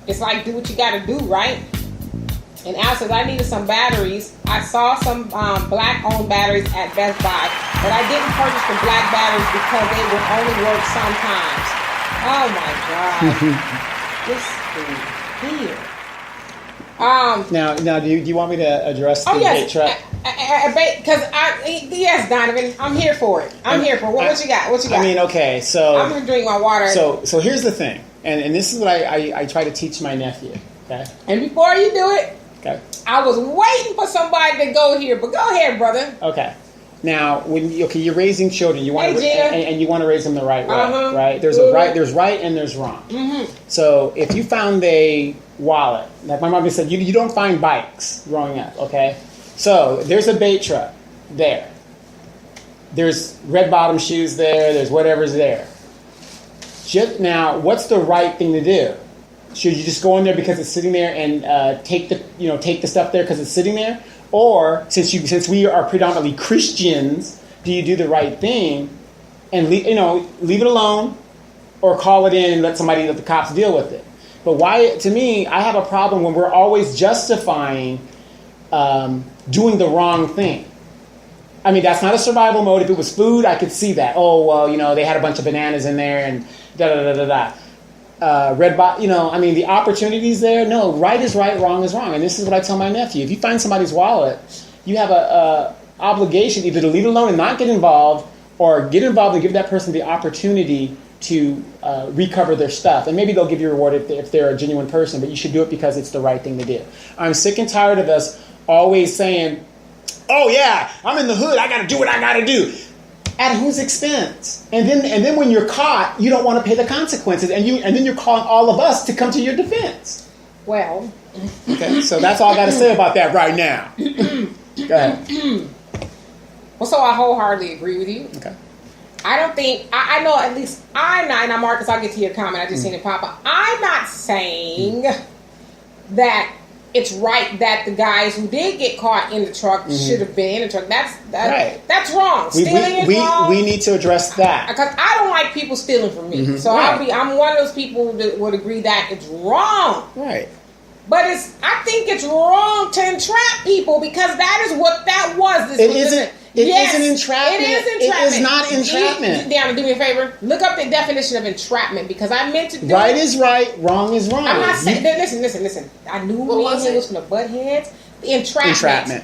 it's like, do what you got to do, right? And Al says, I needed some batteries. I saw some black-owned batteries at Best Buy, but I didn't purchase the black batteries because they would only work sometimes. Oh my God. This thing here. Now, do you want me to address the bait trap? Because yes, Donovan, I'm here for it. I'm here for it. What you got? What you got? I mean, okay, so I'm gonna drink my water. So here's the thing, and this is what I try to teach my nephew. Okay. And before you do it, okay, I was waiting for somebody to go here, but go ahead, brother. Okay. Now, you're raising children, you want and you want to raise them the right way, right? There's right and there's wrong. Mm-hmm. So if you found a wallet, like my mom said, you don't find bikes growing up, okay? So there's a bait truck there. There's red bottom shoes there. There's whatever's there. Now, what's the right thing to do? Should you just go in there because it's sitting there and take the stuff there because it's sitting there? Or since we are predominantly Christians, do you do the right thing and leave it alone, or call it in and let the cops deal with it? But why? To me, I have a problem when we're always justifying doing the wrong thing. I mean, that's not a survival mode. If it was food, I could see that. Oh well, they had a bunch of bananas in there and da da da da da. The opportunities there. No, right is right, wrong is wrong. And this is what I tell my nephew. If you find somebody's wallet, you have a obligation either to leave it alone and not get involved, or get involved and give that person the opportunity to recover their stuff. And maybe they'll give you a reward if they're a genuine person, but you should do it because it's the right thing to do. I'm sick and tired of us always saying, oh yeah, I'm in the hood, I got to do what I got to do. At whose expense? And then when you're caught, you don't want to pay the consequences, and then you're calling all of us to come to your defense. Well, okay, so that's all I got to say about that right now. Go ahead. Well, so I wholeheartedly agree with you. Okay. I don't think I know. At least I'm not. And I'm Marcus. I'll get to your comment. I just seen it pop up. I'm not saying that it's right that the guys who did get caught in the truck should have been in the truck. That's wrong. Stealing is wrong. We need to address that because I don't like people stealing from me. So I'm one of those people that would agree that it's wrong. Right. But I think it's wrong to entrap people because that is what that was. It isn't entrapment. It is entrapment. It is not entrapment. Down, do me a favor. Look up the definition of entrapment because I meant to do right it. is right, wrong is wrong. I'm not saying. Listen. I knew me and him was from the butt heads. Entrapment.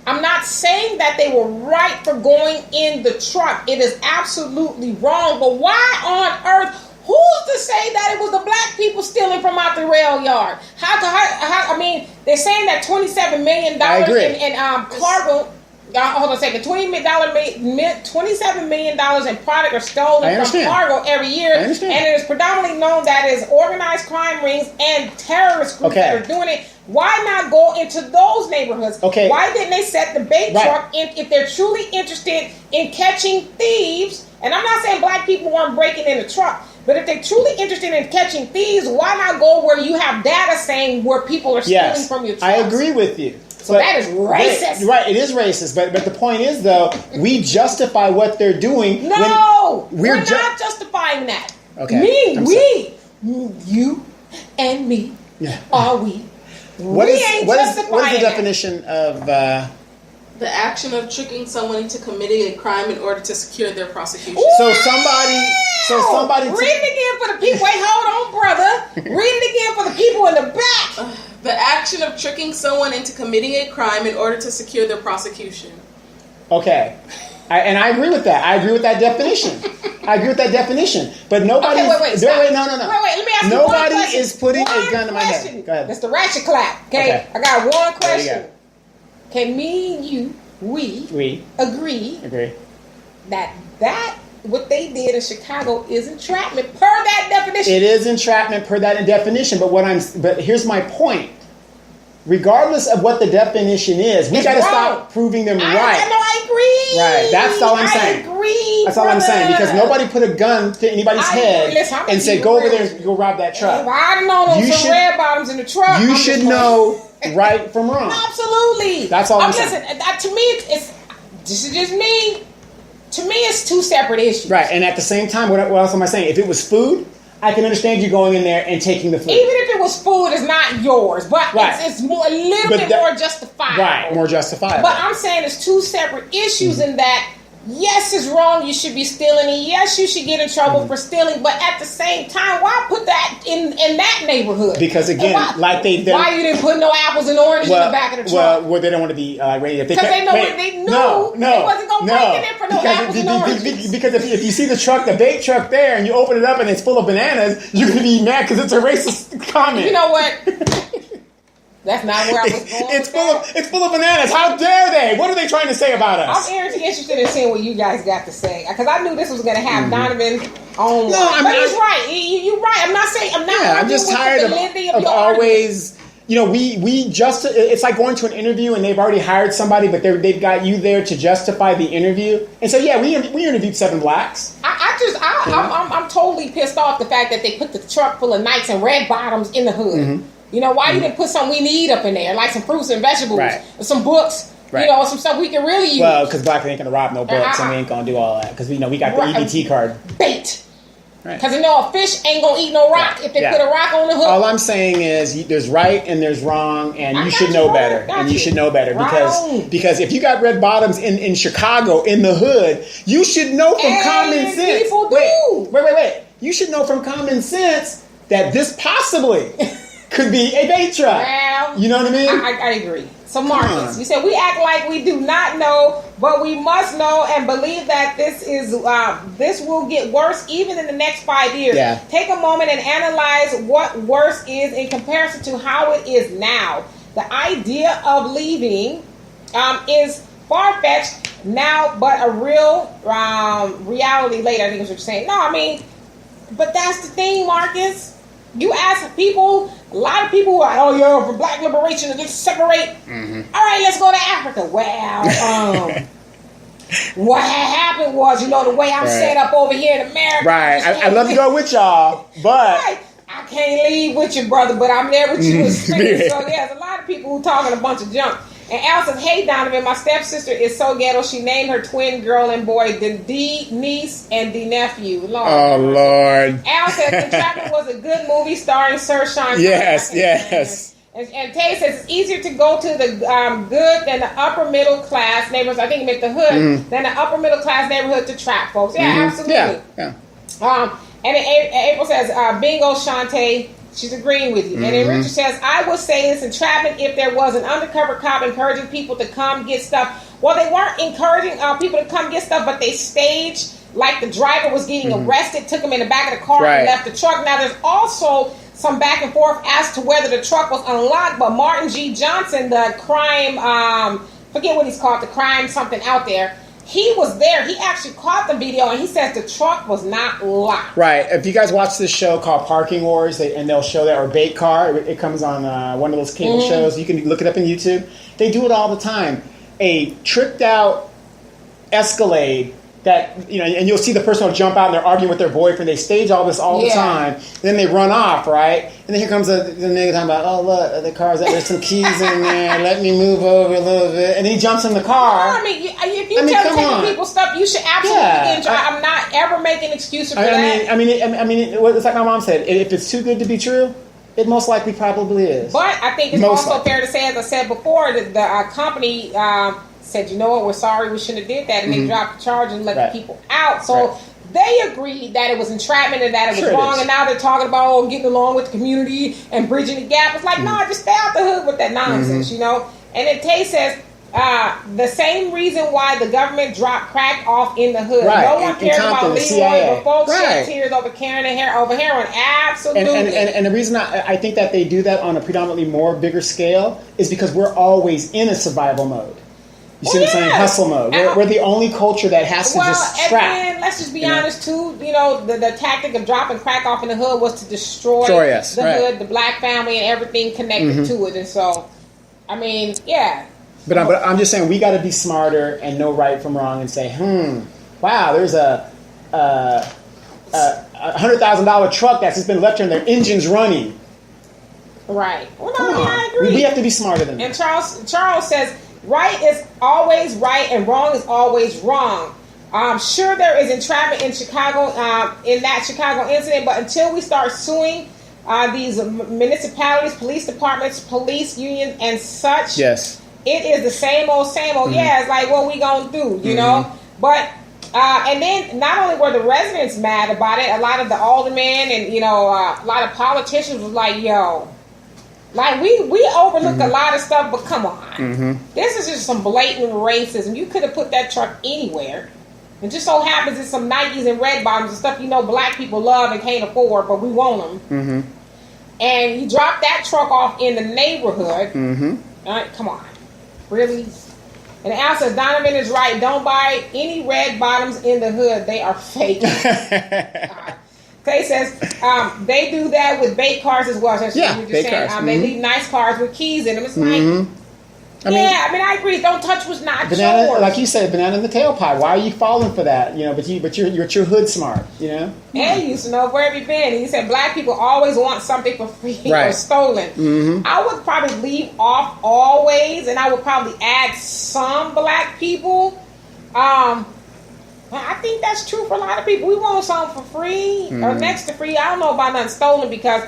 I'm not saying that they were right for going in the truck. It is absolutely wrong. But why on earth? Who's to say that it was the black people stealing from out the rail yard? I mean, they're saying that $27 million in cargo. Hold on a second. $27 million in product are stolen from cargo every year, and it is predominantly known that is organized crime rings and terrorist groups that are doing it. Why not go into those neighborhoods? Okay. Why didn't they set the bait truck in if they're truly interested in catching thieves? And I'm not saying black people weren't breaking in the truck, but if they're truly interested in catching thieves, why not go where you have data saying where people are stealing from your trucks? I agree with you. So that is racist. Right, it is racist. But the point is, though, we justify what they're doing. No, we're not justifying that. Okay. You and me, are we? What is the definition of... the action of tricking someone into committing a crime in order to secure their prosecution. So somebody read it again for the people. Wait, hold on, brother. Read it again for the people in the back. The action of tricking someone into committing a crime in order to secure their prosecution. Okay. I agree with that. I agree with that definition. But nobody... Okay, wait, stop. No. Wait, let me ask you nobody one question. is putting a gun to my head. Go ahead. That's the ratchet clap, okay? I got one question. There you go. Can me and you, we agree that what they did in Chicago is entrapment per that definition? It is entrapment per that definition. But here's my point. Regardless of what the definition is, we got to stop proving them right. I agree. Right. That's all I'm saying. I agree. That's all I'm saying, because nobody put a gun to anybody's head and said, "Go over there and go rob that truck." I don't know those red bottoms in the truck. You should know right from wrong. Absolutely. That's all I'm saying. Listen, to me, this is just me. To me, it's two separate issues. Right, and at the same time, what else am I saying? If it was food, I can understand you going in there and taking the food. Even if it was food is not yours, but it's more, a little bit more justifiable. Right, more justifiable. But I'm saying it's two separate issues in that. Yes, it's wrong. You should be stealing, and yes, you should get in trouble for stealing. But at the same time, why put that in that neighborhood? Because again, why you didn't put no apples and oranges in the back of the truck? Well, they don't want to be rated. Because they knew they wasn't going to break it in for no apples and oranges. Because if you see the bait truck there, and you open it up and it's full of bananas, you're going to be mad because it's a racist comment. You know what? That's not where I was going. It's full of bananas. How dare they? What are they trying to say about us? I'm interested in seeing what you guys got to say because I knew this was going to have Donovan on. But he's right. You're right. I'm not saying I'm not. I'm just tired of always. You know, it's like going to an interview and they've already hired somebody, but they've got you there to justify the interview. And so we interviewed 7 blacks. I'm totally pissed off the fact that they put the truck full of Nikes and red bottoms in the hood. Mm-hmm. You know, why you didn't put something we need up in there, like some fruits and vegetables, some books, you know, some stuff we can really use. Well, because black ain't gonna rob no books, and we ain't gonna do all that because we got the EBT card. Bait. Because a fish ain't gonna eat no rock if they put a rock on the hook. All I'm saying is there's right and there's wrong, and you should know better. You should know better because if you got red bottoms in Chicago in the hood, you should know from common sense. People do. Wait. You should know from common sense that this possibly could be a bait truck. Well, you know what I mean? I agree. So Marcus, you said we act like we do not know, but we must know and believe that this will get worse even in the next 5 years. Yeah. Take a moment and analyze what worse is in comparison to how it is now. The idea of leaving is far-fetched now, but a real reality later. I think is what you're saying. No, I mean, but that's the thing, Marcus. You ask people, a lot of people who are, oh, yeah, for black liberation, let's separate. Mm-hmm. All right, let's go to Africa. Well, what happened was, the way I'm set up over here in America. Right. I'd love to go with y'all, but I can't leave with you, brother, but I'm there with you in spirit. So there's a lot of people who talking a bunch of junk. And Al says, hey, Donovan, my stepsister is so ghetto. She named her twin girl and boy the D niece and the nephew. Lord. Oh, Lord. Al says, Entrapment was a good movie starring Sir Sean. Yes. And Tay says, it's easier to go to the good than the upper middle class neighborhoods. I think he meant the hood. Than the upper middle class neighborhood to trap folks. Yeah, absolutely. Yeah. And April says, bingo, Shantae. She's agreeing with you. And then Richard says, I would say this entrapment if there was an undercover cop encouraging people to come get stuff. Well, they weren't encouraging people to come get stuff, but they staged like the driver was getting arrested, took him in the back of the car and left the truck. Now, there's also some back and forth as to whether the truck was unlocked, but Martin G. Johnson, the crime, forget what he's called, the crime something out there, he was there. He actually caught the video, and he says the truck was not locked. Right. If you guys watch this show called Parking Wars, and they'll show that, or Bait Car, it comes on one of those cable shows. You can look it up on YouTube. They do it all the time. A tricked out Escalade that, and you'll see the person will jump out and they're arguing with their boyfriend. They stage all this all the time. Then they run off, right? And then here comes the nigga talking about, oh, look, the car's there's some keys in there. Let me move over a little bit. And he jumps in the car. No, I mean, if you tell people stuff, you should absolutely enjoy. I'm not ever making excuses for that. I mean, it's like my mom said, if it's too good to be true, it most likely probably is. But I think it's also fair to say, as I said before, that the company said, you know what, we're sorry, we shouldn't have did that, and they dropped the charge and let the people out. So they agreed that it was entrapment and that it was wrong, and now they're talking about getting along with the community and bridging the gap. It's like, no, just stay out the hood with that nonsense, And then Tay says, the same reason why the government dropped crack off in the hood. No one cares about Leroy, but folks shed tears over heroin. Absolutely. And the reason I think that they do that on a predominantly more bigger scale is because we're always in a survival mode. You see what I'm saying? Hustle mode. We're the only culture that has to just trap. And let's just be honest, too. The tactic of dropping crack off in the hood was to destroy the hood, the black family, and everything connected to it. And so, I mean, But I'm just saying we got to be smarter and know right from wrong and say, wow, there's a $100,000 truck that's just been left here and their engine's running. Right. Well, I agree. We have to be smarter than that. And Charles says, right is always right and wrong is always wrong. Sure, there is entrapment in Chicago, in that Chicago incident, but until we start suing these municipalities, police departments, police unions, and such. Yes. It is the same old. Yeah, it's like, what we gonna do, you know? But, and then not only were the residents mad about it, a lot of the aldermen and, you know, a lot of politicians was like, yo, like, we overlook a lot of stuff, but come on. This is just some blatant racism. You could have put that truck anywhere. It just so happens it's some Nikes and red bottoms and stuff you know black people love and can't afford, but we want them. And you drop that truck off in the neighborhood. All right, come on. Really? And Al says, Donovan is right. Don't buy any red bottoms in the hood. They are fake. Clay says, they do that with bait cars as well. So yeah, you're just saying, cars. They leave nice cars with keys in them. It's like... I agree. Don't touch what's not yours. Like you said, banana in the tailpipe. Why are you falling for that? You know, but you're hood smart. You know. And you used to know where have you been. And you said black people always want something for free or stolen. I would probably leave off always, and I would probably add some black people. I think that's true for a lot of people. We want something for free or next to free. I don't know about nothing stolen because.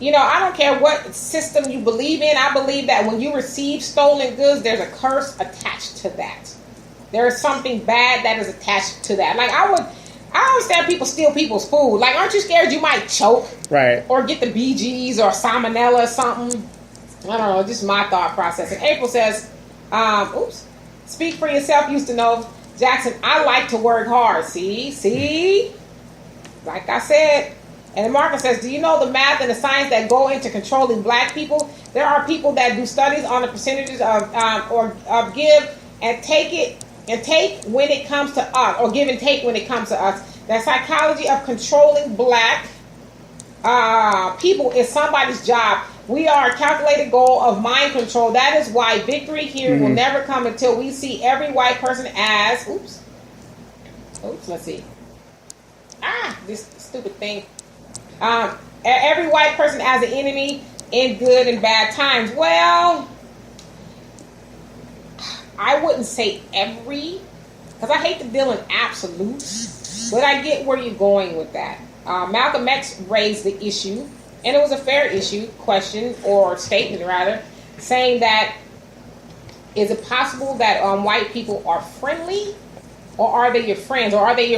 You know, I don't care what system you believe in. I believe that when you receive stolen goods, there's a curse attached to that. There is something bad that is attached to that. Like, I understand people steal people's food. Like, aren't you scared you might choke? Right. Or get the BGs or salmonella or something? I don't know. Just my thought process. And April says, speak for yourself. Used to know, Jackson, I like to work hard. See? Like I said. And Marcus says, do you know the math and the science that go into controlling black people? There are people that do studies on the percentages of give and take when it comes to us, or give and take when it comes to us. The psychology of controlling black people is somebody's job. We are a calculated goal of mind control. That is why victory here will never come until we see every white person as, let's see. This stupid thing. Every white person as an enemy in good and bad times. Well, I wouldn't say every, because I hate to deal in absolutes, but I get where you're going with that. Malcolm X raised the issue, and it was a fair issue, question, or statement rather, saying that, is it possible that white people are friendly, or are they your friends, or are they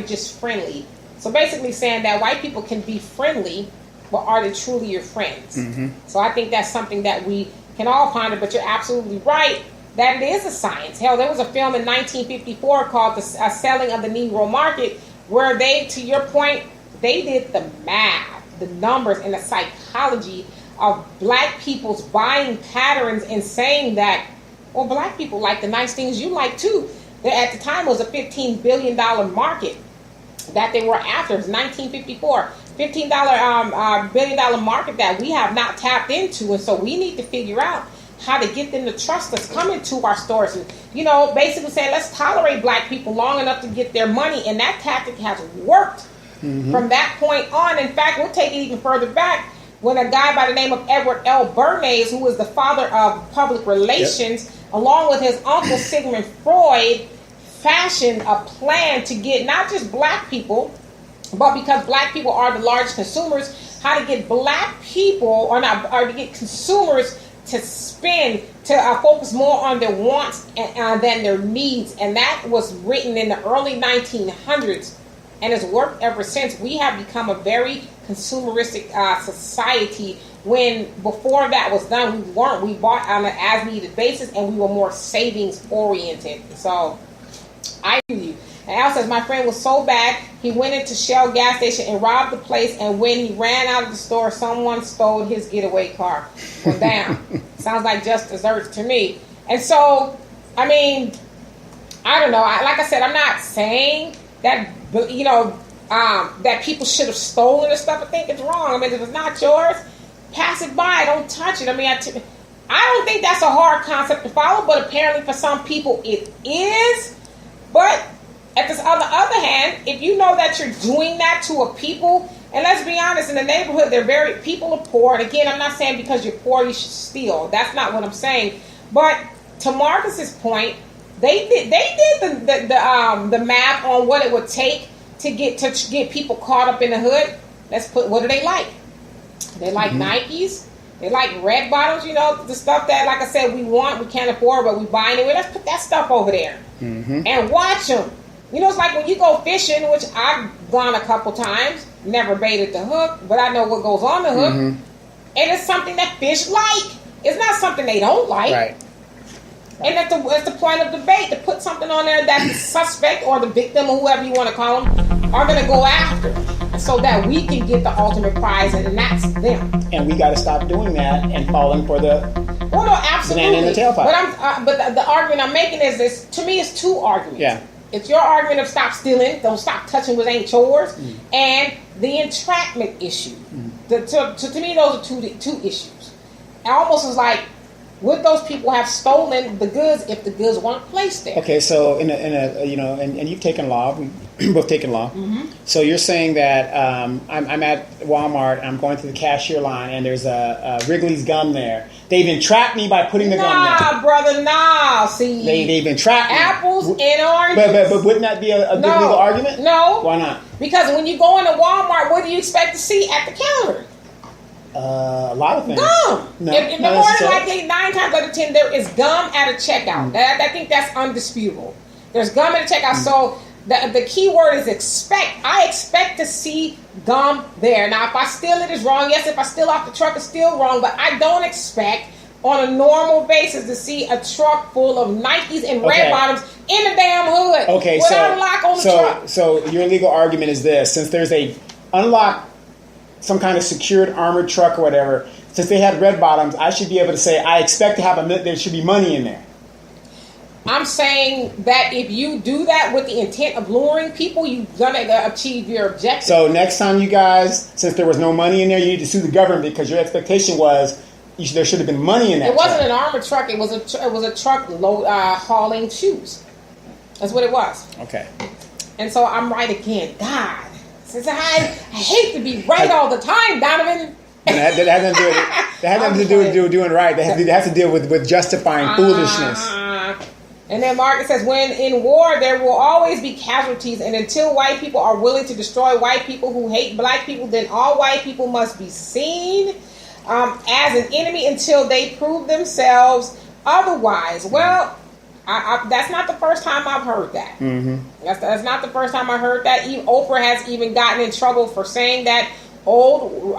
just friendly? So basically saying that white people can be friendly, but are they truly your friends? So I think that's something that we can all ponder, but you're absolutely right that it is a science. Hell, there was a film in 1954 called The Selling of the Negro Market, where they, to your point, they did the math, the numbers, and the psychology of black people's buying patterns and saying that, well, black people like the nice things you like too. At the time, it was a $15 billion market that they were after. It was 1954. $15 billion market that we have not tapped into. And so we need to figure out how to get them to trust us coming to our stores. And, you know, basically saying, let's tolerate black people long enough to get their money. And that tactic has worked from that point on. In fact, we'll take it even further back when a guy by the name of Edward L. Bernays, who was the father of public relations, along with his uncle Sigmund Freud, fashioned a plan to get not just black people, but because black people are the largest consumers, how to get black people, or to get consumers to spend, to focus more on their wants than their needs. And that was written in the early 1900s and has worked ever since. We have become a very consumeristic society, when before that was done, we weren't. We bought on an as-needed basis, and we were more savings-oriented. So I hear you. And Al says, my friend was so bad, he went into Shell gas station and robbed the place, and when he ran out of the store, someone stole his getaway car. Well, damn. Sounds like just desserts to me. And so, I mean, I don't know. Like I said, I'm not saying that, you know, that people should have stolen or stuff. I think it's wrong. I mean, if it's not yours, pass it by. Don't touch it. I mean, I don't think that's a hard concept to follow, but apparently for some people it is. But at this, on the other hand, if you know that you're doing that to a people, and let's be honest, in the neighborhood, people are poor. And again, I'm not saying because you're poor you should steal. That's not what I'm saying. But to Marcus's point, they did the math on what it would take to get people caught up in the hood. Let's put, what do they like? They like Nikes. They like red bottoms, the stuff that, like I said, we want, we can't afford, but we buy anyway. Let's put that stuff over there and watch them. It's like when you go fishing, which I've gone a couple times, never baited the hook, but I know what goes on the hook. And it's something that fish like. It's not something they don't like. Right. And that's the point of debate, to put something on there that the suspect or the victim or whoever you want to call them are going to go after, so that we can get the ultimate prize, and that's them. And we got to stop doing that and falling for the absolutely. Banana in the tailpipe. But the argument I'm making is this. To me, it's two arguments. Yeah. It's your argument of stop stealing, don't stop touching what ain't yours, and the entrapment issue. To me, those are two issues. It almost is like, would those people have stolen the goods if the goods weren't placed there? Okay, so in a and you've taken law, we've both taken law. So you're saying that I'm at Walmart, I'm going through the cashier line, and there's a Wrigley's gum there. They've entrapped me by putting the gum there. Nah, brother, nah. See, they've entrapped me. Apples and oranges. But wouldn't that be a good legal argument? No. Why not? Because when you go into Walmart, what do you expect to see at the counter? A lot of things. Gum. No, if more than likely, 9 times out of 10, there is gum at a checkout. I think that's undisputable. There's gum at a checkout. So the key word is expect. I expect to see gum there. Now, if I steal it, it's wrong. Yes, if I steal off the truck, it's still wrong. But I don't expect on a normal basis to see a truck full of Nikes and red bottoms in the damn hood. Okay, without a lock on the truck. So your legal argument is this: since there's a unlocked, some kind of secured armored truck or whatever, since they had red bottoms, I should be able to say I expect to have there should be money in there. I'm saying that if you do that with the intent of luring people, you're gonna achieve your objective. So next time, you guys, since there was no money in there, you need to sue the government, because your expectation was there should have been money in that. It wasn't an armored truck. It was a truck hauling shoes. That's what it was. Okay. And so I'm right again. God. Since I hate to be right all the time, Donovan. That had nothing to do with doing right. That has to deal with justifying foolishness. And then Margaret says, when in war, there will always be casualties. And until white people are willing to destroy white people who hate black people, then all white people must be seen as an enemy until they prove themselves otherwise. Well, that's not the first time I've heard that. That's not the first time I heard that. Oprah has even gotten in trouble for saying that old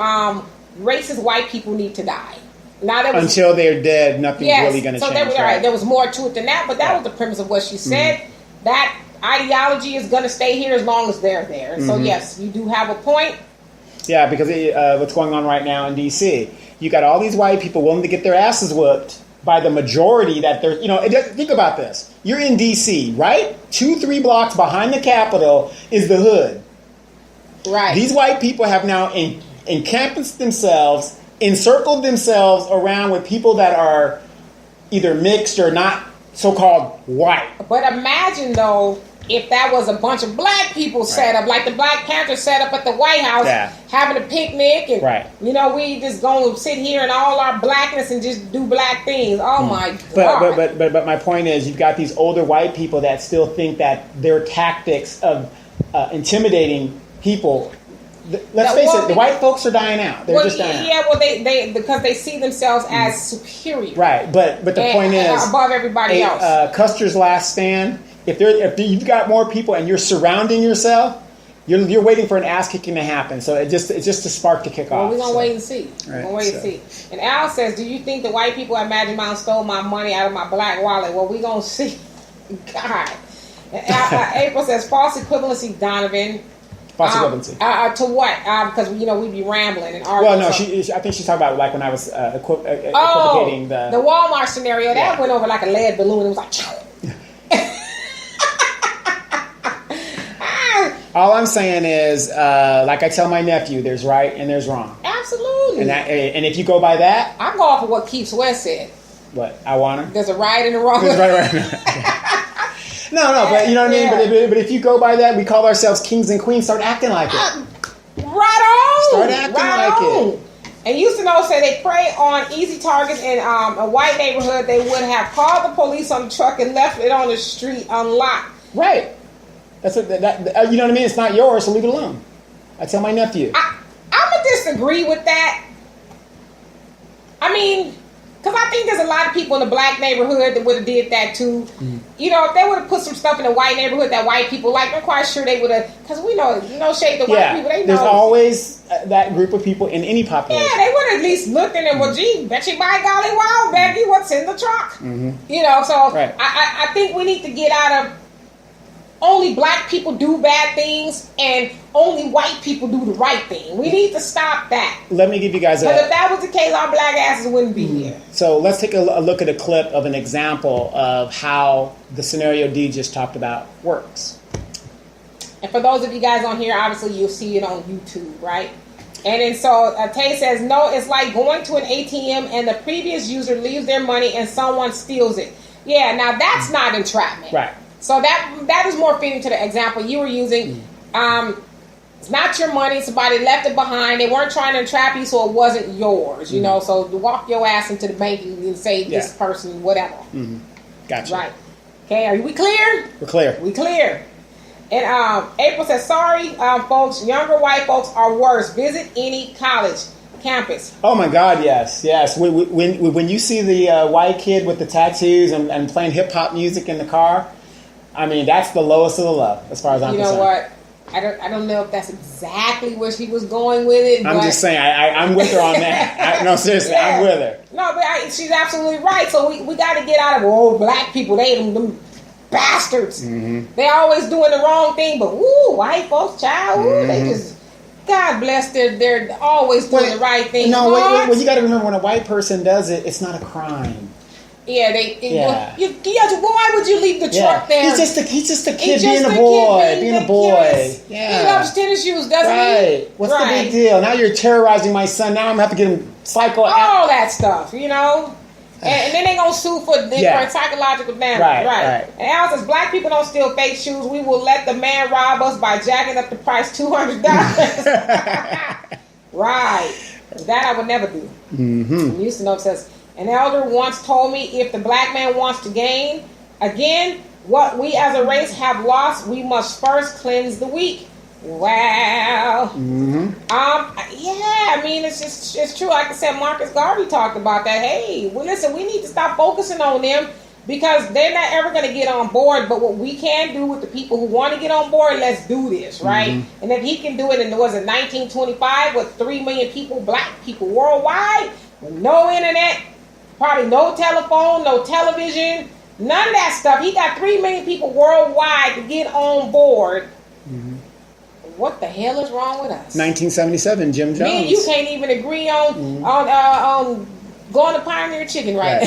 racist white people need to die. Now until they're dead, nothing's really going to change. Right. There was more to it than that, but that was the premise of what she said. That ideology is going to stay here as long as they're there. So yes, you do have a point. Yeah, because what's going on right now in D.C., you got all these white people willing to get their asses whooped by the majority that they're, think about this. You're in D.C., right? 2-3 blocks behind the Capitol is the hood. Right. These white people have now encamped themselves, encircled themselves around with people that are either mixed or not so-called white. But imagine, though, if that was a bunch of black people set up, like the Black Panthers set up at the White House, having a picnic, and we just gonna sit here in all our blackness and just do black things. Oh my God! But my point is, you've got these older white people that still think that their tactics of intimidating people. Let's face it, the white folks are dying out. They're just dying out. Yeah, well, they because they see themselves as superior. Right, but the point is, above everybody else. Custer's last stand. If you've got more people and you're surrounding yourself, you're waiting for an ass kicking to happen. So it's just a spark to kick off. We're gonna wait and see. We're gonna wait and see. And Al says, "Do you think the white people at Magic Mountain stole my money out of my black wallet?" Well, we're gonna see. God. April says, "False equivalency, Donovan." False equivalency. To what? Because we'd be rambling and arguing. Well, no, I think she's talking about like when I was equivocating the Walmart scenario. That went over like a lead balloon. It was like. All I'm saying is, like I tell my nephew, there's right and there's wrong. Absolutely. And if you go by that, I go off of what Keith Sweat said. What? I want her? There's a right and a wrong. There's right. No, but you know what I mean? But if you go by that, we call ourselves kings and queens, start acting like it. Right on. Start acting like it. And used to say they prey on easy targets in a white neighborhood. They would have called the police on the truck and left it on the street unlocked. Right. You know what I mean? It's not yours, so leave it alone. I tell my nephew. I'm going to disagree with that. mean, because I think there's a lot of people in the black neighborhood that would have did that too. Mm. You know, if they would have put some stuff in the white neighborhood that white people like, I'm quite sure they would have, because we know, no shade to white people, they know. There's always that group of people in any population. Yeah, they would have at least looked in and, well, gee, bet you by golly, wow, Becky, what's in the truck? Mm-hmm. You know, so right. I think we need to get out of only black people do bad things and only white people do the right thing. We need to stop that. Let me give you guys Because if that was the case, our black asses wouldn't be here. So let's take a look at a clip of an example of how the scenario D just talked about works. And for those of you guys on here, obviously you'll see it on YouTube, right? And then so Tay says, no, it's like going to an ATM and the previous user leaves their money and someone steals it. Yeah, now that's not entrapment. Right. So that is more fitting to the example you were using. It's not your money. Somebody left it behind. They weren't trying to entrap you, so it wasn't yours. You know, so you walk your ass into the bank and say this person, whatever. Mm-hmm. Gotcha. Right. Okay, are we clear? We're clear. We clear. And April says, sorry, folks, younger white folks are worse. Visit any college campus. Oh my God, yes. When you see the white kid with the tattoos and playing hip hop music in the car, I mean, that's the lowest of the low, as far as I'm concerned. You know what? I don't know if that's exactly where she was going with it. I'm just saying, I'm with her on that. No, seriously, yeah. I'm with her. No, but she's absolutely right. So we got to get out of, black people, they them bastards. Mm-hmm. They always doing the wrong thing, but white folks, child, they just, God bless, they're always doing the right thing. No, well, you got to remember, when a white person does it, it's not a crime. Yeah, why would you leave the truck there? He's just a kid being a boy. Yeah. He loves tennis shoes, doesn't he? Right. What's the big deal? Now you're terrorizing my son. Now I'm going to have to get him all that stuff, you know? And then they're going to sue for psychological damage. Right. And Al says, black people don't steal fake shoes. We will let the man rob us by jacking up the price $200. Right. That I would never do. Mm-hmm. Used to know, it says, an elder once told me, if the black man wants to gain, again, what we as a race have lost, we must first cleanse the weak. Wow. Mm-hmm. I mean, it's true. Like I said, Marcus Garvey talked about that. Hey, well, listen, we need to stop focusing on them because they're not ever going to get on board. But what we can do with the people who want to get on board, let's do this, right? Mm-hmm. And if he can do it in, 1925 with 3 million people, black people worldwide, with no internet, probably no telephone, no television, none of that stuff. He got 3 million people worldwide to get on board. Mm-hmm. What the hell is wrong with us? 1977, Jim Jones. Me and you can't even agree on going to Pioneer Chicken, right?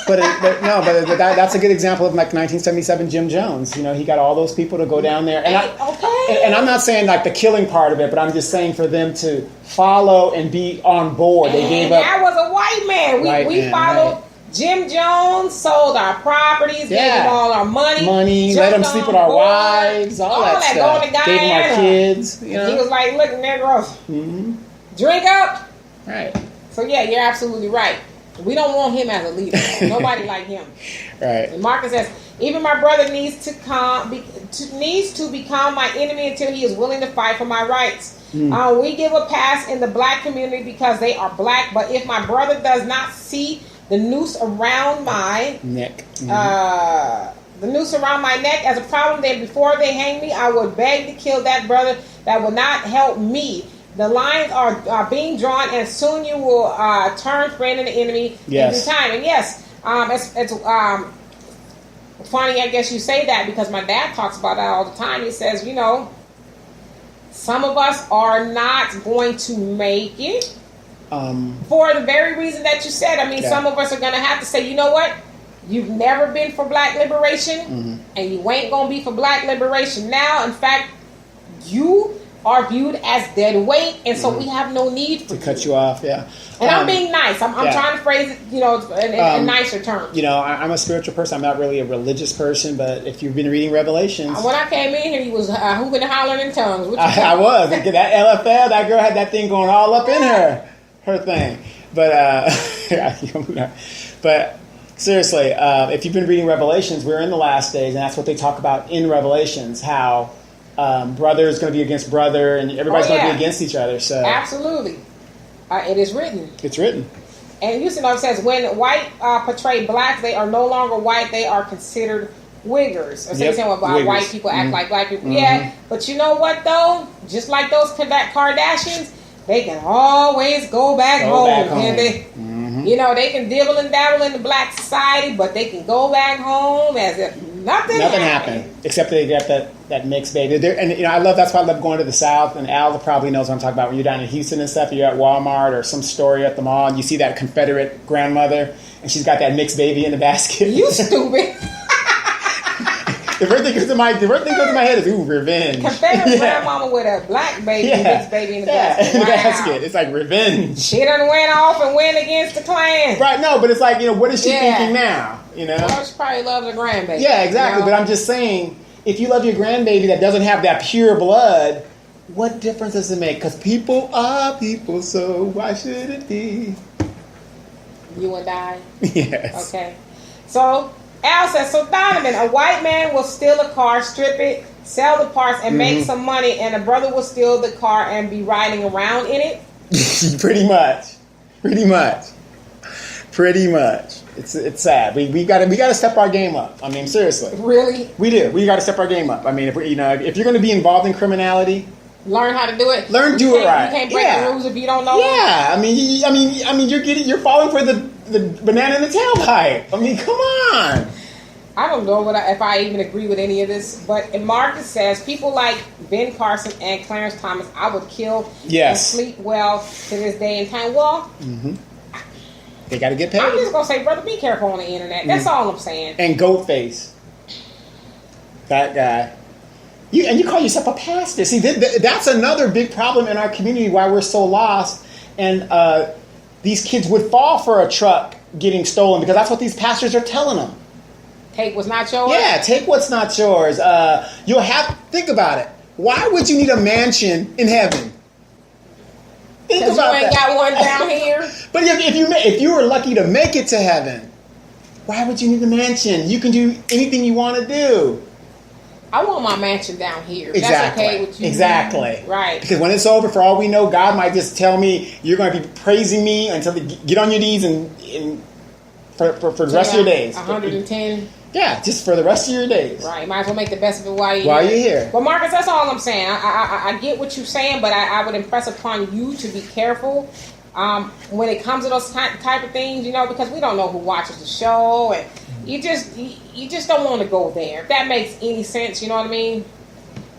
But that's a good example of like 1977 Jim Jones. You know, he got all those people to go down there. And and I'm not saying like the killing part of it, but I'm just saying for them to follow and be on board. They gave up. That was a white man. We followed. Right. Jim Jones sold our properties, gave him all our money, let him sleep with our wives, all that stuff. Gave him our kids. You know? He was like, look, Negro, drink up. Right. So, yeah, you're absolutely right. We don't want him as a leader. Nobody like him. Right. And Marcus says, even my brother needs to become my enemy until he is willing to fight for my rights. We give a pass in the black community because they are black, but if my brother does not see the noose around my neck, the noose around my neck as a problem, then before they hang me, I would beg to kill that brother that will not help me. The lines are being drawn, and soon you will turn friend and enemy in due time. And yes, it's funny, I guess you say that, because my dad talks about that all the time. He says, some of us are not going to make it. For the very reason that you said. I mean, some of us are going to have to say, you know what? You've never been for black liberation, and you ain't going to be for black liberation now. In fact, you are viewed as dead weight, and so we have no need to cut you off. Yeah, and I'm being nice. I'm trying to phrase it, in nicer terms. I'm a spiritual person. I'm not really a religious person, but if you've been reading Revelations, when I came in here, he was hooping and hollering in tongues. I was. That LFL, that girl had that thing going all up in her thing. But but seriously, if you've been reading Revelations, we're in the last days, and that's what they talk about in Revelations, how brother is going to be against brother, and everybody's going to be against each other. So absolutely, it is written. It's written. And Houston says, when white portray blacks, they are no longer white. They are considered wiggers. Or saying about white people act like black people. Yeah, but you know what though? Just like those Kardashians, they can always go back home. And they, you know, they can dibble and dabble in the black society, but they can go back home as if nothing happened. Except they get that mixed baby. And you know, that's why I love going to the South. And Al probably knows what I'm talking about. When you're down in Houston and stuff, you're at Walmart or some store at the mall, and you see that Confederate grandmother, and she's got that mixed baby in the basket. You stupid. The first thing goes to my head is revenge. Confederate grandmama with a black baby, mixed baby in the basket. In the basket. It's like revenge. She done went off and went against the Klan. Right, no, but it's like, you know, what is she thinking now? You know? Well, she probably loves her grandbaby. Yeah, exactly. You know? But I'm just saying, if you love your grandbaby that doesn't have that pure blood, what difference does it make? Because people are people, so why should it be? You and I? Yes. Okay. So Al says, so Donovan, a white man will steal a car, strip it, sell the parts, and make some money, and a brother will steal the car and be riding around in it? Pretty much. It's sad. We got to step our game up. I mean, seriously. Really? We do. We got to step our game up. I mean, if you're going to be involved in criminality, learn how to do it. Do it right. You can't break the rules if you don't know. Yeah. I mean, you're falling for the banana in the tailpipe. I mean, come on. I don't know if I even agree with any of this, but Marcus says people like Ben Carson and Clarence Thomas, I would kill and sleep well to this day and time. Well, they got to get paid. I'm just gonna say, brother, be careful on the internet. That's all I'm saying. And Goatface, that guy. You call yourself a pastor. See, that's another big problem in our community. Why we're so lost, and these kids would fall for a truck getting stolen because that's what these pastors are telling them. Take what's not yours? Yeah, take what's not yours. Think about it. Why would you need a mansion in heaven? Think about that. You ain't got one down here. But if you were lucky to make it to heaven, why would you need a mansion? You can do anything you want to do. I want my mansion down here. Exactly. That's okay with you. Exactly. Right. Because when it's over, for all we know, God might just tell me you're going to be praising me until you get on your knees and for the rest of your days. 110. Yeah, just for the rest of your days. Right. Might as well make the best of it while you're here. Well, Marcus, that's all I'm saying. I get what you're saying, but I would impress upon you to be careful when it comes to those type of things, because we don't know who watches the show, and you just don't want to go there. If that makes any sense, you know what I mean?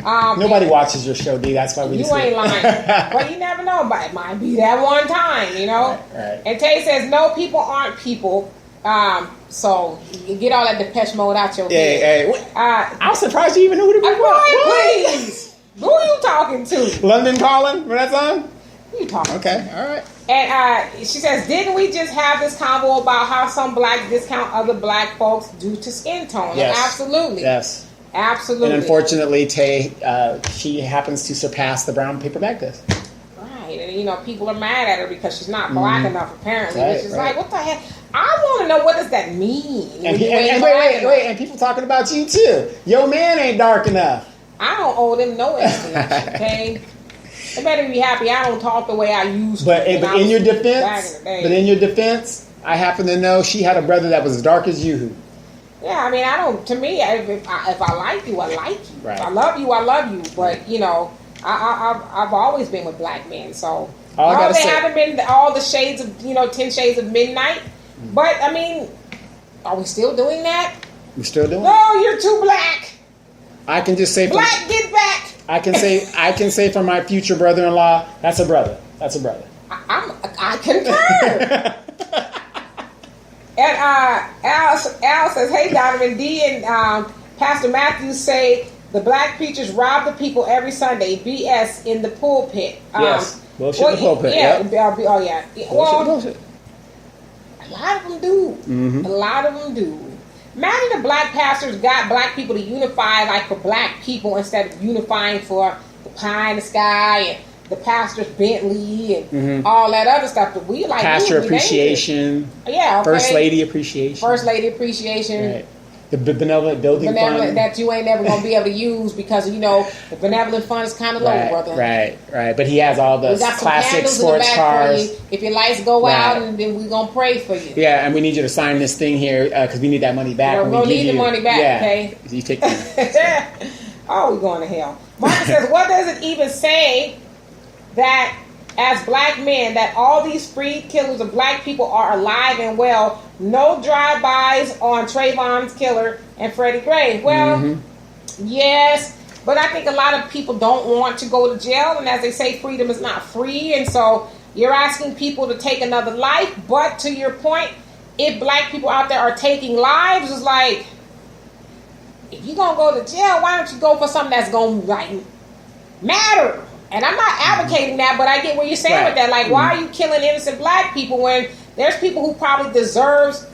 Nobody watches your show, D. That's why we You ain't lying. But you never know. But it might be that one time, Right. And Tay says, no, people aren't people. So you get all that Depeche Mode out your head. Hey. I'm surprised you even knew who to be. Please. Who are you talking to? London Calling? Remember that song? Who you talking to? Okay, all right. And she says, didn't we just have this convo about how some blacks discount other black folks due to skin tone? Yes. Absolutely. Yes. Absolutely. And unfortunately, Tay, she happens to surpass the brown paper bag test. Right. And, people are mad at her because she's not black enough, apparently. Right, which is like, what the heck? I want to know, what does that mean? And wait. And people talking about you, too. Your man ain't dark enough. I don't owe them no explanation, okay? They better be happy I don't talk the way I used to. But in your defense, I happen to know she had a brother that was as dark as you. Yeah, I mean, to me, if I like you, I like you. Right. If I love you, I love you. But, I've always been with black men, so. Haven't been all the shades of, 10 Shades of Midnight. But, I mean, are we still doing that? We're still doing it? No, you're too black. I can just say... Black, get back! I can say for my future brother-in-law, that's a brother. That's a brother. I concur. And Al says, hey, Donovan, D and Pastor Matthews say the black preachers rob the people every Sunday. BS in the pulpit. Yes. Bullshit in the pulpit. Yeah. Well, bullshit. A lot of them do. Mm-hmm. A lot of them do. Imagine the black pastors got black people to unify like for black people instead of unifying for the pie in the sky and the pastor's Bentley and all that other stuff. But we like pastor appreciation. Yeah. Okay. First lady appreciation. First lady appreciation. Right. The benevolent building fund that you ain't never gonna be able to use because the benevolent fund is kind of low, brother. Right. But he has all the classic sports cars. If your lights go out, and then we're gonna pray for you. Yeah, and we need you to sign this thing here because we need that money back. We'll need the money back. Yeah, okay. You take. Oh, we're going to hell. Marcus says, what does it even say that as black men that all these freed killers of black people are alive and well? No drive-bys on Trayvon's killer and Freddie Gray. Well, yes, but I think a lot of people don't want to go to jail, and as they say, freedom is not free, and so you're asking people to take another life. But to your point, if black people out there are taking lives, it's like, if you're going to go to jail, why don't you go for something that's going to matter? And I'm not advocating that, but I get what you're saying with that. Like, why are you killing innocent black people when there's people who probably deserves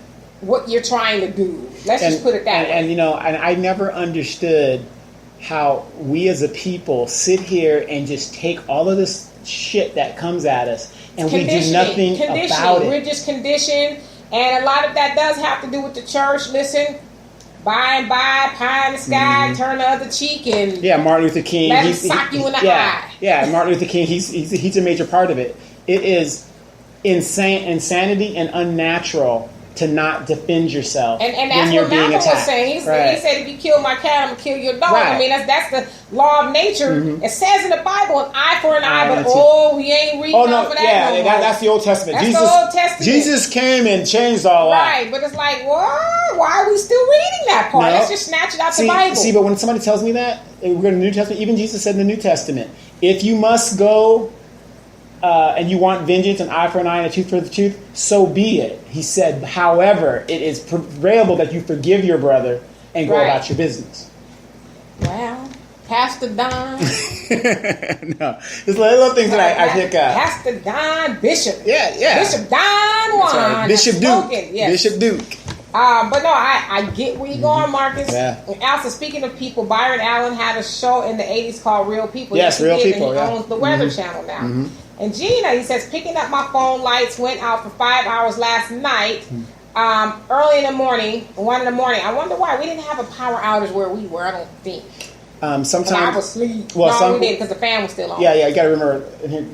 what you're trying to do? Let's just put it that way. And I never understood how we as a people sit here and just take all of this shit that comes at us and we do nothing about it. We're just conditioned, and a lot of that does have to do with the church. Listen, by and by, pie in the sky, turn the other cheek, and Martin Luther King. Let him sock you in the eye. Yeah, Martin Luther King. He's a major part of it. It is insanity and unnatural to not defend yourself. And that's what Malcolm was saying. He said, if you kill my cat, I'm gonna kill your dog. Right. I mean, that's the law of nature. It says in the Bible, an eye for an eye, but we ain't reading for that. No more. That's the Old Testament. That's the Old Testament. Jesus came and changed all that. Right, but it's like, what? Why are we still reading that part? Let's just snatch it out the Bible. See, but when somebody tells me that, we're going to the New Testament, even Jesus said in the New Testament, if you must go and you want vengeance, an eye for an eye and a tooth for the tooth, so be it. He said, however, it is preferable that you forgive your brother and go about your business. Well, Pastor Don. No, there's little things that I pick up. Pastor Don Bishop. Yeah. Bishop Don Juan. Right. Bishop Duke. Yes. Bishop Duke. But no, I get where you're going, Marcus. Yeah. And also, speaking of people, Byron Allen had a show in the 80s called Real People. Yes, Real People. And he owns the Weather Channel now. And Gina, he says, picking up my phone lights went out for 5 hours last night. Early in the morning, 1 in the morning. I wonder why. We didn't have a power outage where we were, I don't think. Sometimes I was asleep. Well, we didn't because the fan was still on. Yeah, you got to remember,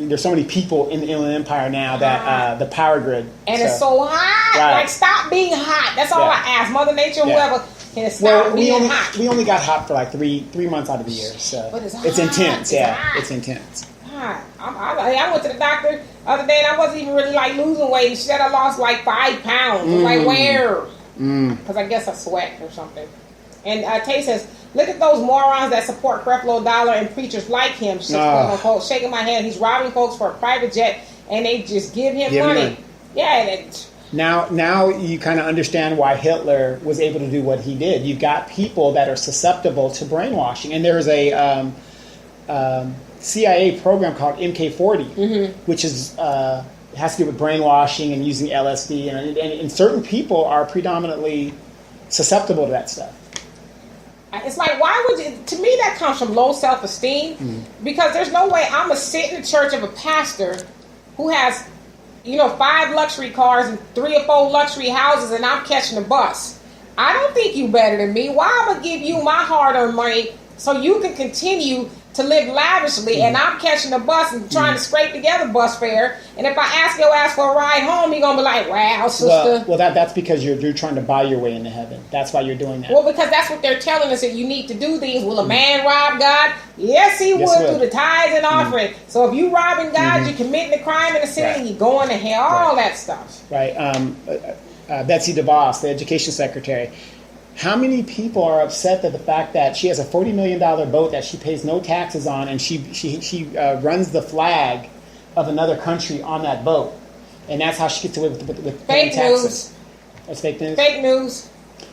there's so many people in the Inland Empire now that the power grid. And it's so hot. Right. Like, stop being hot. That's all I ask. Mother Nature, whoever, can stop being hot. We only got hot for like three months out of the year. So but it's hot. It's intense. It's intense. God. I went to the doctor the other day and I wasn't even really like losing weight. She said I lost like 5 pounds. I'm like, where? Because I guess I sweat or something. And Tay says, look at those morons that support Creflo Dollar and preachers like him. Quote unquote, shaking my head. He's robbing folks for a private jet and they just give him money. Yeah. Now you kind of understand why Hitler was able to do what he did. You've got people that are susceptible to brainwashing. And there's a CIA program called MK40, which is has to do with brainwashing and using LSD. And certain people are predominantly susceptible to that stuff. It's like, why would you? To me, that comes from low self-esteem because there's no way I'm going to sit in the church of a pastor who has, 5 luxury cars and 3 or 4 luxury houses and I'm catching a bus. I don't think you better than me. Why am I going to give you my hard-earned money so you can continue to live lavishly and I'm catching a bus and trying to scrape together bus fare, and if I ask your ass for a ride home, you're going to be like, wow, sister. Well, that's because you're trying to buy your way into heaven. That's why you're doing that. Well, because that's what they're telling us, that you need to do these. Will a man rob God? Yes, he would through the tithes and offering. So if you robbing God, you're committing a crime in a sin, and you're going to hell, all that stuff. Right. Betsy DeVos, the education secretary, how many people are upset that the fact that she has a $40 million boat that she pays no taxes on, and she runs the flag of another country on that boat, and that's how she gets away with paying taxes? That's fake news. Fake news.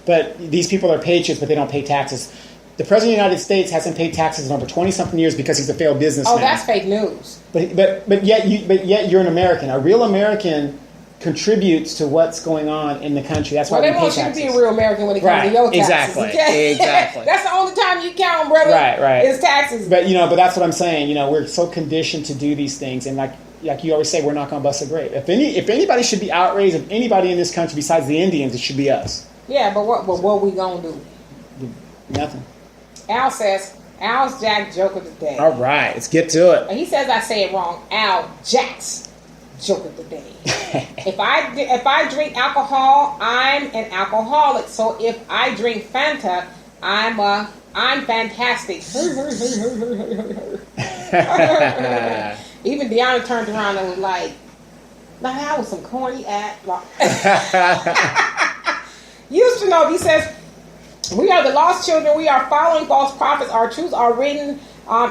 But these people are patriots, but they don't pay taxes. The President of the United States hasn't paid taxes in over 20-something years because he's a failed businessman. Oh, that's fake news. But yet you're an American. A real American contributes to what's going on in the country. That's why we pay taxes. They want you to be a real American when it comes to your taxes. Exactly. That's the only time you count, brother. Right. Is taxes. But but that's what I'm saying. We're so conditioned to do these things, and like you always say, we're not going to bust a grape. If anybody should be outraged of anybody in this country besides the Indians, it should be us. Yeah, but what we gonna do? Nothing. Al says, Al's Jack joke of the day. All right, let's get to it. And he says I say it wrong. Al Jack's joke of the day. If I drink alcohol, I'm an alcoholic. So if I drink Fanta, I'm fantastic. Even Deanna turned around and was like, "Now that was some corny ass." Used to know. He says, "We are the lost children. We are following false prophets. Our truths are written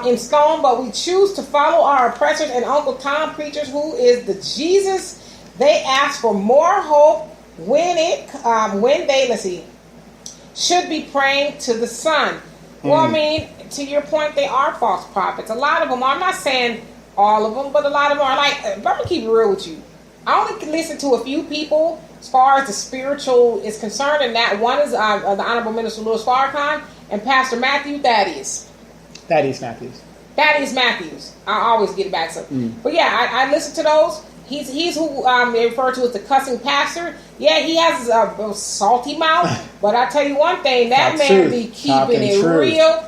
in stone, but we choose to follow our oppressors and Uncle Tom preachers, who is the Jesus they ask for more hope when they should be praying to the Son." Well, I mean, to your point, they are false prophets. A lot of them are. I'm not saying all of them, but a lot of them are. Like, I'm gonna keep it real with you. I only listen to a few people as far as the spiritual is concerned, and that one is the Honorable Minister Louis Farrakhan and Pastor Matthew Thaddeus. Thaddeus Matthews. I always get it back. But yeah, I listen to those. He's who they refer to as the cussing pastor. Yeah, he has a salty mouth, but I tell you one thing, that man be keeping it real.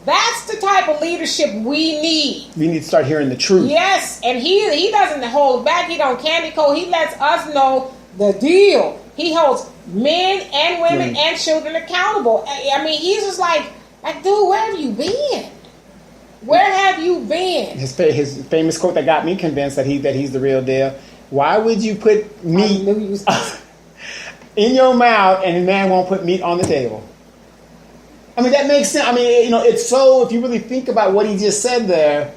That's the type of leadership we need. We need to start hearing the truth. Yes, and he doesn't hold back. He don't candy coat. He lets us know the deal. He holds men and women and children accountable. I mean, he's just like, dude, where have you been? Where have you been? His famous quote that got me convinced that he's the real deal. Why would you put meat in your mouth and a man won't put meat on the table? I mean, that makes sense. I mean, it's so, if you really think about what he just said there.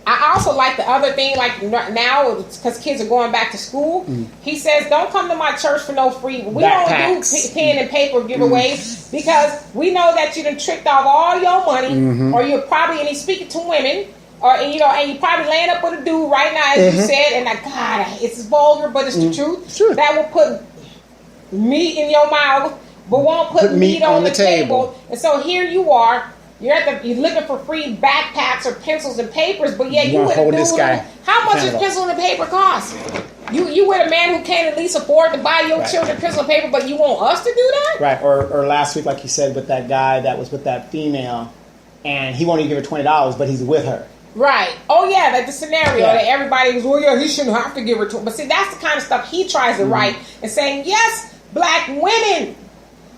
I also like the other thing, like now, because kids are going back to school. He says, don't come to my church for no free. We don't do pen and paper giveaways because we know that you done tricked off all your money, or you're probably, and he's speaking to women, and you probably laying up with a dude right now, as you said, and God, it's vulgar, but it's the truth. Sure. That will put meat in your mouth, but won't put meat on the table. And so here you are. You're looking for free backpacks or pencils and papers, but yet you would do this guy. How much does pencil and paper cost? You with a man who can't at least afford to buy your children pencil and paper, but you want us to do that? Right. Or last week, like you said, with that guy that was with that female, and he won't even give her $20, but he's with her. Right. Oh yeah, like the scenario that everybody was, well, yeah, he shouldn't have to give her to him. But see, that's the kind of stuff he tries to write and saying, yes, black women.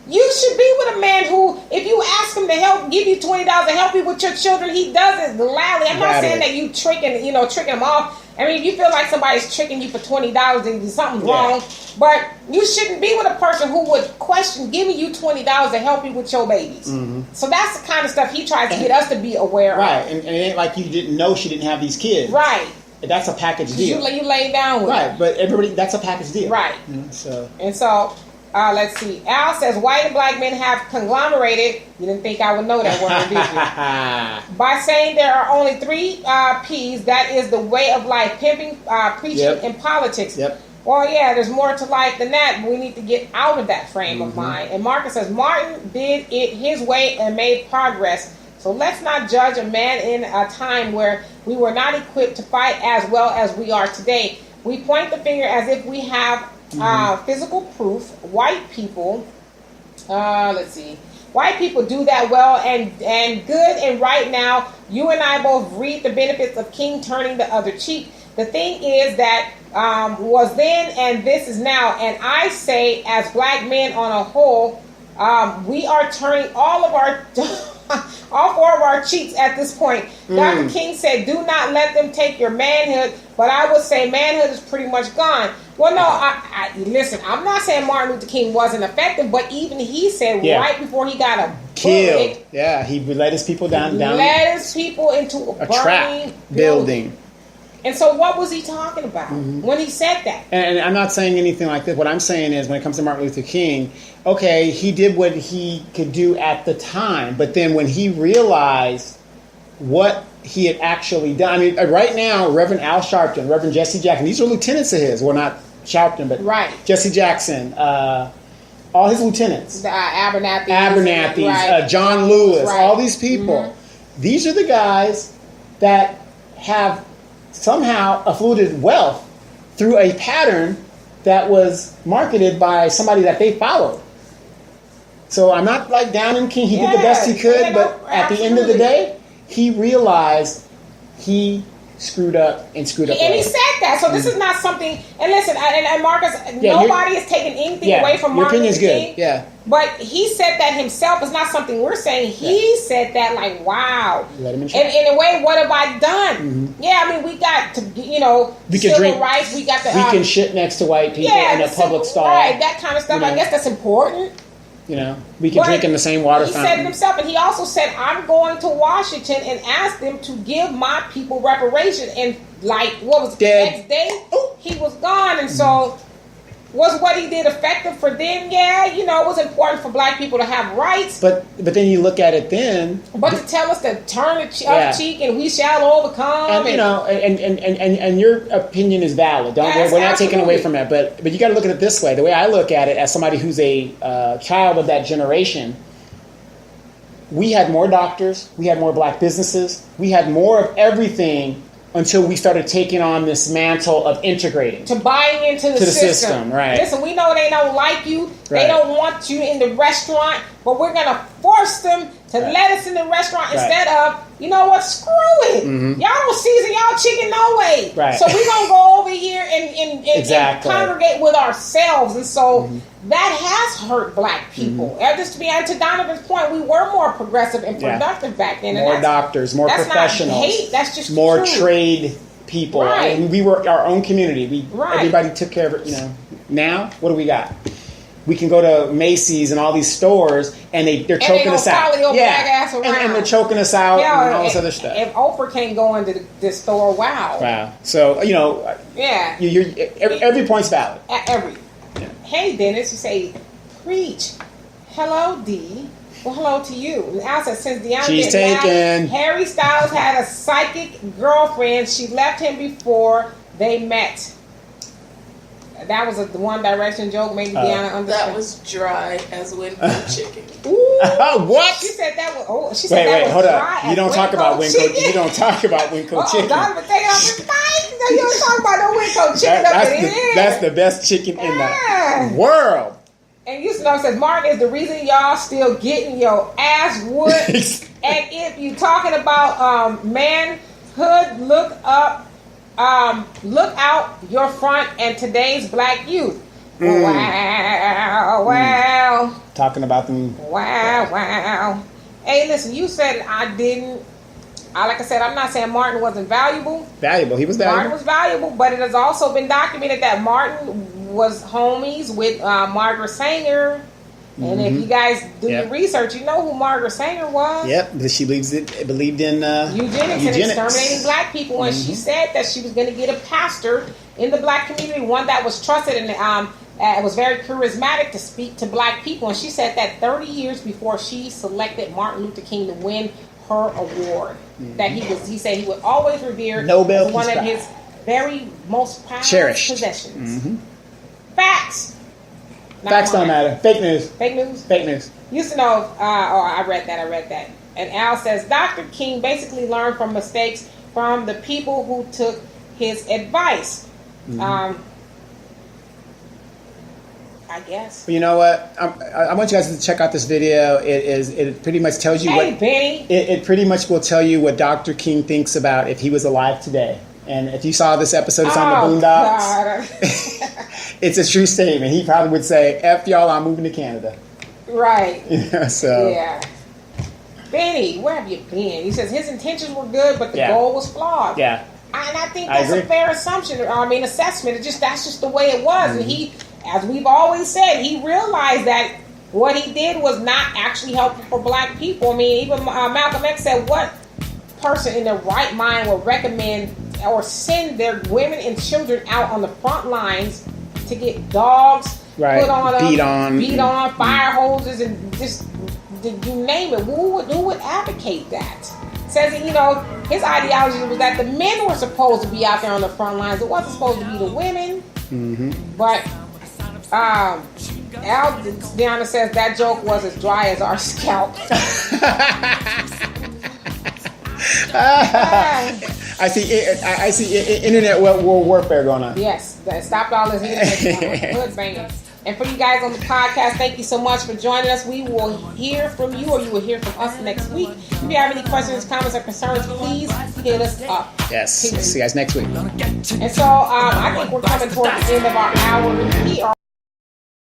You should be with a man who, if you ask him to give you $20 to help you with your children, he does it gladly. I'm not saying that you tricking him off. I mean, if you feel like somebody's tricking you for $20, then something's wrong. But you shouldn't be with a person who would question giving you $20 to help you with your babies. So that's the kind of stuff he tries to get us to be aware of. Right, and it ain't like you didn't know she didn't have these kids. Right. That's a package deal. You lay down with right, but everybody, that's a package deal. Right. Let's see. Al says, white and black men have conglomerated. You didn't think I would know that word, did you? By saying there are only 3 P's, that is the way of life. Pimping, preaching, and politics. Yep. Well, yeah, there's more to life than that, but we need to get out of that frame of mind. And Marcus says, Martin did it his way and made progress. So let's not judge a man in a time where we were not equipped to fight as well as we are today. We point the finger as if we have physical proof. White people, white people do that well and good. And right now, you and I both reap the benefits of King turning the other cheek. The thing is that was then and this is now. And I say, as black men on a whole, we are turning all 4 of our cheeks at this point. Dr. King said, do not let them take your manhood, but I would say manhood is pretty much gone. Well, no, listen, I'm not saying Martin Luther King wasn't effective, but even he said right before he got killed. Yeah, he led his people down. Led his people into a burning building. And so what was he talking about when he said that? And I'm not saying anything like this. What I'm saying is when it comes to Martin Luther King, okay, he did what he could do at the time. But then when he realized what he had actually done. I mean, right now, Reverend Al Sharpton, Reverend Jesse Jackson, these are lieutenants of his. Well, not Sharpton, but Jesse Jackson, all his lieutenants. Abernathy's, John Lewis, all these people. These are the guys that have somehow affluted wealth through a pattern that was marketed by somebody that they followed. So I'm not like down in King. He did the best he could, but at the end of the day, he realized he screwed up. And he said that. So this is not something. And listen, and Marcus, nobody is taking anything away from Martin Luther King. Your opinion's good. Yeah. But he said that himself. It's not something we're saying. He said that like, wow. Let him in a way, what have I done? Mm-hmm. Yeah, I mean, we got to, we can civil rights. We got the. We can shit next to white people in a public stall. Right, that kind of stuff. I guess that's important. We can drink in the same water fountain. He said it himself, and he also said, I'm going to Washington and ask them to give my people reparations. And like, what was the next day? He was gone. And so, was what he did effective for them? Yeah, it was important for black people to have rights. But then you look at it then. But to tell us to turn the other cheek and we shall overcome. And your opinion is valid. We're not taking away from that. But you got to look at it this way. The way I look at it as somebody who's a child of that generation, we had more doctors, we had more black businesses, we had more of everything until we started taking on this mantle of integrating. To buying into the system. Right. Listen, we know they don't like you. They don't want you in the restaurant, but we're going to force them to let us in the restaurant instead of, screw it. Mm-hmm. Y'all don't season y'all chicken no way. Right. So we're going to go over here and congregate with ourselves. And so that has hurt black people. Mm-hmm. Just to be to Donovan's point, we were more progressive and productive back then. More doctors, more professionals. Not hate, that's just more true. Trade people. Right. And we were our own community. Everybody took care of it. Now, what do we got? We can go to Macy's and all these stores, and they're choking us out. And they're choking us out and all this other stuff. If Oprah can't go into the store, wow. So every point's valid. Every. Yeah. Hey, Dennis, you say, preach. Hello, D. Well, hello to you. And Al said, since Deanna she's taken. Harry Styles had a psychic girlfriend. She left him before they met. That was the One Direction joke. Maybe Deanna understood. That was dry as Winco chicken. Ooh. What? She said that was. Oh, she said that was hold dry. Up. You don't talk about Winco. You don't talk about Winco chicken. Donovan, take it off his mic. You don't talk about no Winco chicken. That's the best chicken in the world. And Houston says Martin is the reason y'all still getting your ass whooped. And if you talking about manhood, look out your front and today's black youth. Wow. Talking about them. Wow. Hey, listen, you said I didn't. Like I said, I'm not saying Martin wasn't valuable. He was valuable. Martin was valuable, but it has also been documented that Martin was homies with Margaret Sanger. And if you guys do your research, you know who Margaret Sanger was. Yep, she believed in eugenics and exterminating black people. And she said that she was going to get a pastor in the black community, one that was trusted and was very charismatic to speak to black people. And she said that 30 years before she selected Martin Luther King to win her award, that he said he would always revere Nobel as one of his very most prized possessions. Mm-hmm. Facts. Facts don't matter. Fake news. Fake news. Used to know. I read that. And Al says Dr. King basically learned from mistakes from the people who took his advice. Mm-hmm. I guess. You know what? I want you guys to check out this video. It pretty much tells you what. Benny. It pretty much will tell you what Dr. King thinks about if he was alive today. And if you saw this episode, it's on the Boondocks. It's a true statement. He probably would say, "F y'all, I'm moving to Canada." Right. So. Yeah. Benny, where have you been? He says his intentions were good, but the goal was flawed. Yeah. And I think that's a fair assumption. Assessment. That's just the way it was. Mm-hmm. And he, as we've always said, he realized that what he did was not actually helpful for black people. I mean, even Malcolm X said, what person in their right mind would recommend or send their women and children out on the front lines to get dogs put on beat on, fire hoses, and just you name it? Who would advocate that? Says that, his ideology was that the men were supposed to be out there on the front lines. It wasn't supposed to be the women. Mm-hmm. But Deanna says that joke was as dry as our scalp. I see internet warfare going on. Yes. Stop all this hood banging. And for you guys on the podcast, thank you so much for joining us. We will hear from you, or you will hear from us next week. If you have any questions, comments, or concerns, please hit us up. Yes. See you guys next week. And so I think we're coming toward the end of our hour. We are